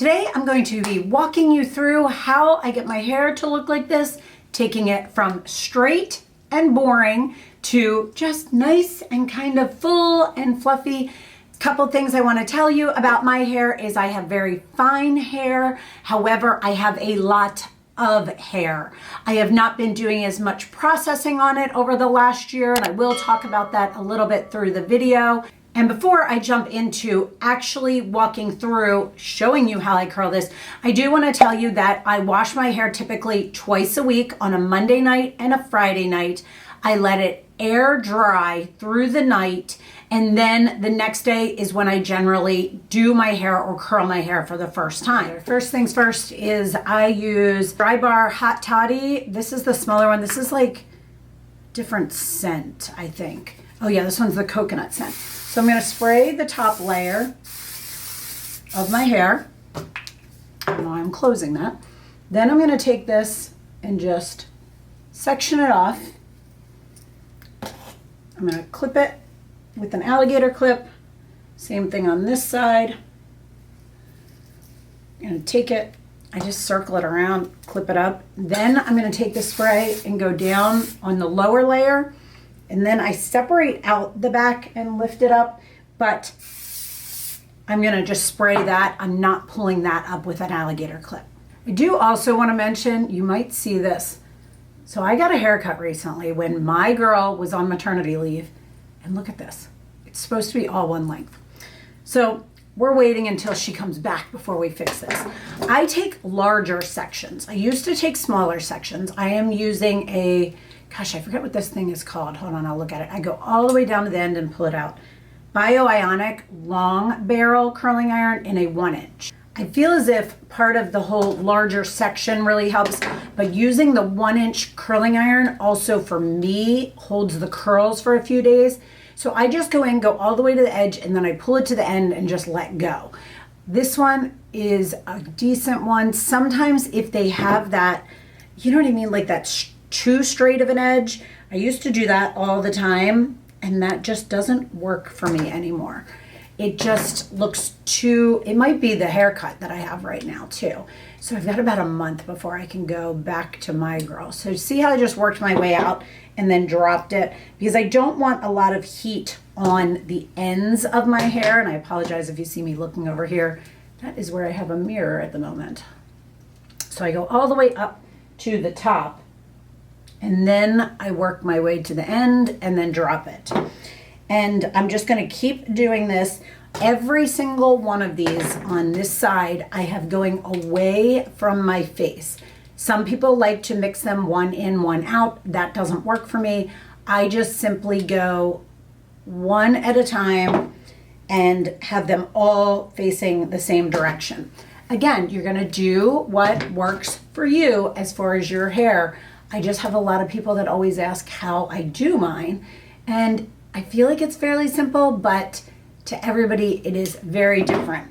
Today I'm going to be walking you through how I get my hair to look like this, taking it from straight and boring to just nice and kind of full and fluffy. Couple things I want to tell you about my hair is I have very fine hair. However, I have a lot of hair. I have not been doing as much processing on it over the last year, and I will talk about that a little bit through the video. And before I jump into actually walking through showing you how I curl this, I do want to tell you that I wash my hair typically twice a week, on a Monday night and a Friday night. I let it air dry through the night, and then the next day is when I generally do my hair or curl my hair for the first time. First things first is I use Dry Bar Hot Toddy. This is the smaller one. This is like different scent, I think. Oh yeah, this one's the coconut scent. So I'm going to spray the top layer of my hair. Now I'm closing that. Then I'm going to take this and just section it off. I'm going to clip it with an alligator clip. Same thing on this side. I'm going to take it, I just circle it around, clip it up. Then I'm going to take the spray and go down on the lower layer. And then I separate out the back and lift it up, but I'm going to just spray that. I'm not pulling that up with an alligator clip. I do also want to mention, you might see this. So I got a haircut recently when my girl was on maternity leave, and look at this. It's supposed to be all one length. So we're waiting until she comes back before we fix this. I take larger sections. I used to take smaller sections. I am using a, gosh, I forget what this thing is called. Hold on, I'll look at it. I go all the way down to the end and pull it out. Bioionic long barrel curling iron in a 1-inch. I feel as if part of the whole larger section really helps, but using the 1-inch curling iron also for me holds the curls for a few days. So I just go in, go all the way to the edge, and then I pull it to the end and just let go. This one is a decent one. Sometimes if they have that, you know what I mean, like that too straight of an edge. I used to do that all the time, and that just doesn't work for me anymore. It just looks too, it might be the haircut that I have right now too. So I've got about a month before I can go back to my girl. So see how I just worked my way out and then dropped it, because I don't want a lot of heat on the ends of my hair. And I apologize if you see me looking over here. That is where I have a mirror at the moment. So I go all the way up to the top, and then I work my way to the end and then drop it. And I'm just going to keep doing this. Every single one of these on this side I have going away from my face. Some people like to mix them one in, one out. That doesn't work for me. I just simply go one at a time and have them all facing the same direction. Again, you're going to do what works for you as far as your hair. I just have a lot of people that always ask how I do mine, and I feel like it's fairly simple, but to everybody it is very different.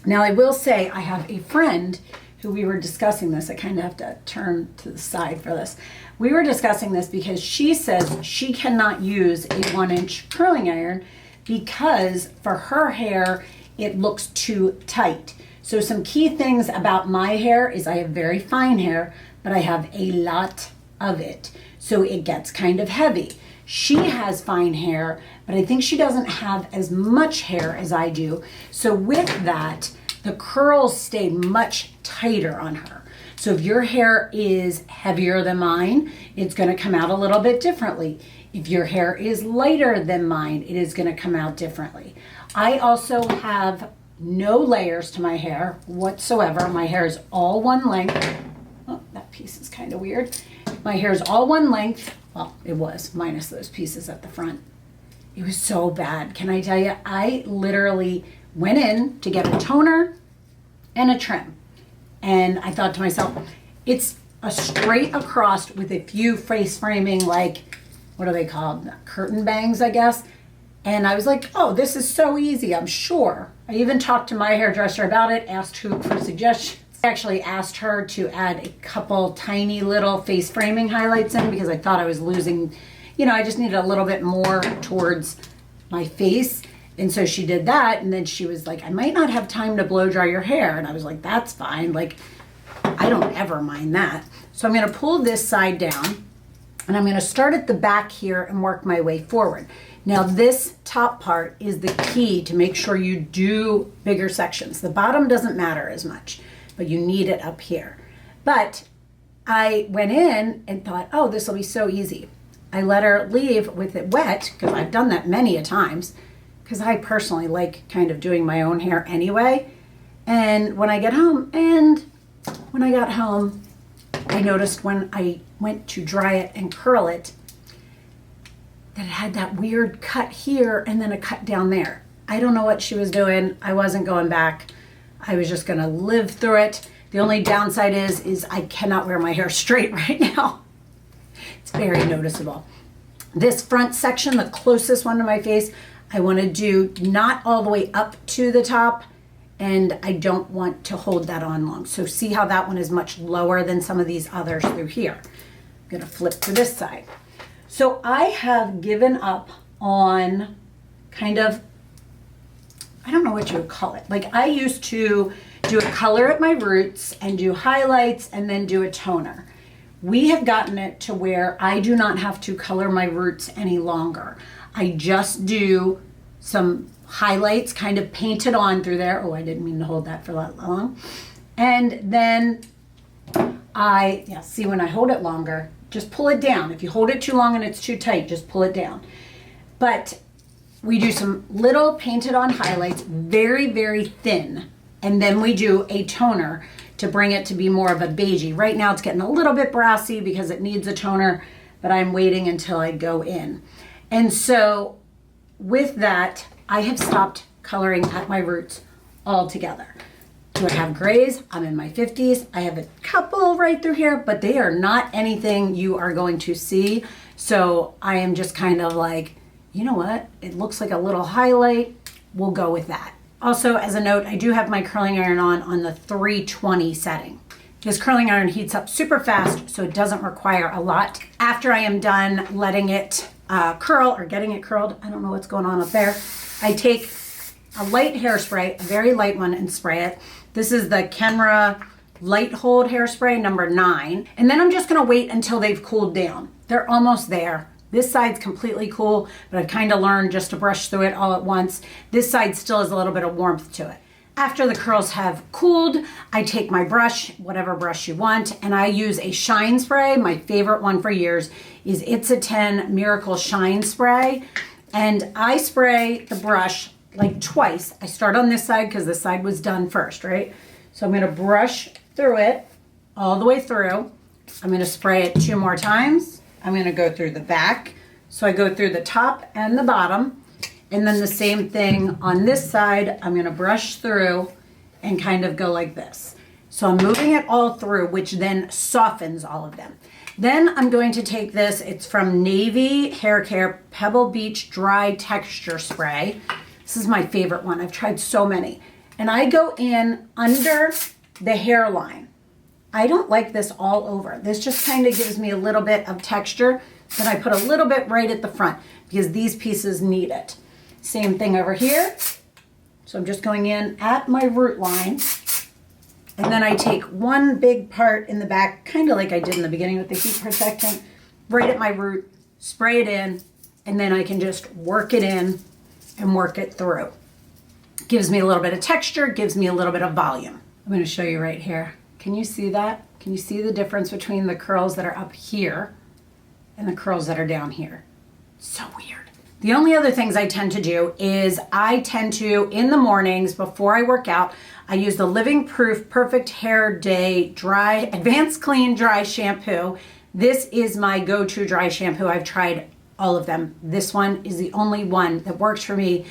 Now I will say I have a friend who we were discussing this. I kind of have to turn to the side for this. We were discussing this because she says she cannot use a 1-inch curling iron because for her hair it looks too tight. So some key things about my hair is I have very fine hair, but I have a lot of it. So it gets kind of heavy. She has fine hair, but I think she doesn't have as much hair as I do. So with that, the curls stay much tighter on her. So if your hair is heavier than mine, it's going to come out a little bit differently. If your hair is lighter than mine, it is going to come out differently. I also have no layers to my hair whatsoever. My hair is all one length. Oh, that piece is kind of weird. My hair is all one length. Well, it was, minus those pieces at the front. It was so bad. Can I tell you, I literally went in to get a toner and a trim. And I thought to myself, it's a straight across with a few face framing, like, what are they called? Curtain bangs, I guess. And I was like, oh, this is so easy, I'm sure. I even talked to my hairdresser about it, asked her for suggestions. I actually asked her to add a couple tiny little face framing highlights in because I thought I was losing, you know, I just needed a little bit more towards my face. And so she did that, and then she was like, I might not have time to blow dry your hair. And I was like, that's fine. Like, I don't ever mind that. So I'm gonna pull this side down, and I'm gonna start at the back here and work my way forward. Now this top part is the key to make sure you do bigger sections. The bottom doesn't matter as much, but you need it up here. But I went in and thought, oh, this will be so easy. I let her leave with it wet, because I've done that many a times, because I personally like kind of doing my own hair anyway. And when I got home, I noticed when I went to dry it and curl it, that it had that weird cut here and then a cut down there. I don't know what she was doing. I wasn't going back. I was just gonna live through it. The only downside is I cannot wear my hair straight right now. It's very noticeable. This front section, the closest one to my face, I want to do not all the way up to the top, and I don't want to hold that on long. So see how that one is much lower than some of these others through here. I'm going to flip to this side. So I have given up on kind of, I don't know what you would call it. Like, I used to do a color at my roots and do highlights and then do a toner. We have gotten it to where I do not have to color my roots any longer. I just do some highlights, kind of paint it on through there. Oh, I didn't mean to hold that for that long. And then see, when I hold it longer, just pull it down. If you hold it too long and it's too tight, just pull it down. But we do some little painted on highlights, very, very thin. And then we do a toner to bring it to be more of a beigey. Right now it's getting a little bit brassy because it needs a toner, but I'm waiting until I go in. And so with that, I have stopped coloring at my roots altogether. Do I have grays? I'm in my 50s. I have a couple right through here, but they are not anything you are going to see. So I am just kind of like, you know what? It looks like a little highlight. We'll go with that. Also, as a note, I do have my curling iron on the 320 setting. This curling iron heats up super fast, so it doesn't require a lot. After I am done letting it curl or getting it curled, I don't know what's going on up there, I take a light hairspray, a very light one, and spray it. This is the Kenra Light Hold Hairspray number 9. And then I'm just gonna wait until they've cooled down. They're almost there. This side's completely cool, but I've kind of learned just to brush through it all at once. This side still has a little bit of warmth to it. After the curls have cooled, I take my brush, whatever brush you want, and I use a shine spray. My favorite one for years is It's a 10 Miracle Shine Spray. And I spray the brush like twice. I start on this side because this side was done first, right? So I'm gonna brush through it all the way through. I'm gonna spray it 2 more times. I'm gonna go through the back. So I go through the top and the bottom. And then the same thing on this side. I'm gonna brush through and kind of go like this. So I'm moving it all through, which then softens all of them. Then I'm going to take this, it's from Navy Hair Care Pebble Beach Dry Texture Spray. This is my favorite one. I've tried so many. And I go in under the hairline. I don't like this all over. This just kind of gives me a little bit of texture. Then I put a little bit right at the front because these pieces need it. Same thing over here. So I'm just going in at my root line. And then I take one big part in the back, kind of like I did in the beginning with the heat protectant, right at my root, spray it in, and then I can just work it in and work it through. Gives me a little bit of texture, gives me a little bit of volume. I'm going to show you right here. Can you see that? Can you see the difference between the curls that are up here and the curls that are down here? So weird. The only other things I tend to do is I tend to, in the mornings before I work out, I use the Living Proof Perfect Hair Day Dry Advanced Clean Dry Shampoo. This is my go-to dry shampoo. I've tried all of them. This one is the only one that works for me.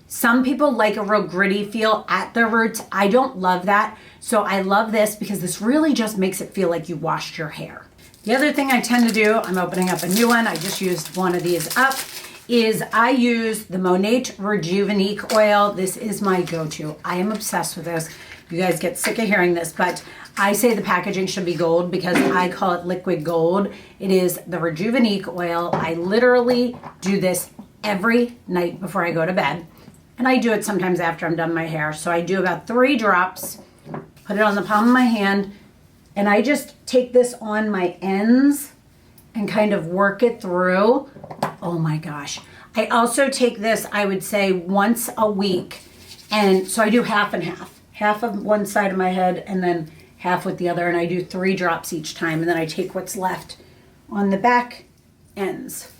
Some people like a real gritty feel at their roots. I don't love that. So I love this because this really just makes it feel like you washed your hair. The other thing I tend to do, I'm opening up a new one. I just used one of these up, is I use the Monate Rejuvenique oil. This is my go-to. I am obsessed with this. You guys get sick of hearing this, but I say the packaging should be gold because I call it liquid gold. It is the Rejuvenique oil. I literally do this every night before I go to bed. And I do it sometimes after I'm done my hair. So I do about 3 drops, put it on the palm of my hand, and I just take this on my ends and kind of work it through. Oh my gosh. I also take this, I would say, once a week. And so I do half and half. Half of one side of my head and then half with the other. And I do 3 drops each time. And then I take what's left on the back ends.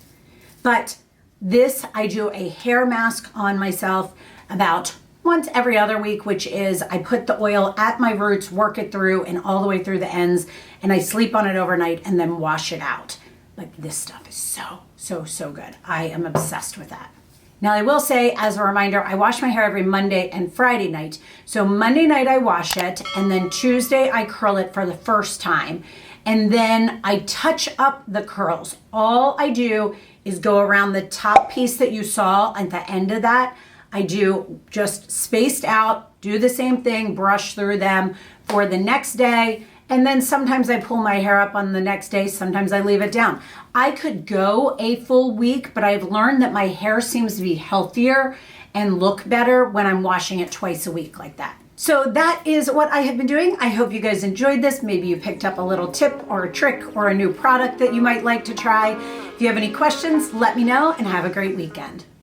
But this, I do a hair mask on myself about once every other week, which is I put the oil at my roots, work it through and all the way through the ends, and I sleep on it overnight and then wash it out. Like, this stuff is so good. I am obsessed with that. Now, I will say, as a reminder, I wash my hair every Monday and Friday night. So Monday night I wash it, and then Tuesday I curl it for the first time. And then I touch up the curls. All I do is go around the top piece that you saw at the end of that. I do just spaced out, do the same thing, brush through them for the next day. And then sometimes I pull my hair up on the next day. Sometimes I leave it down. I could go a full week, but I've learned that my hair seems to be healthier and look better when I'm washing it twice a week like that. So that is what I have been doing. I hope you guys enjoyed this. Maybe you picked up a little tip or a trick or a new product that you might like to try. If you have any questions, let me know and have a great weekend.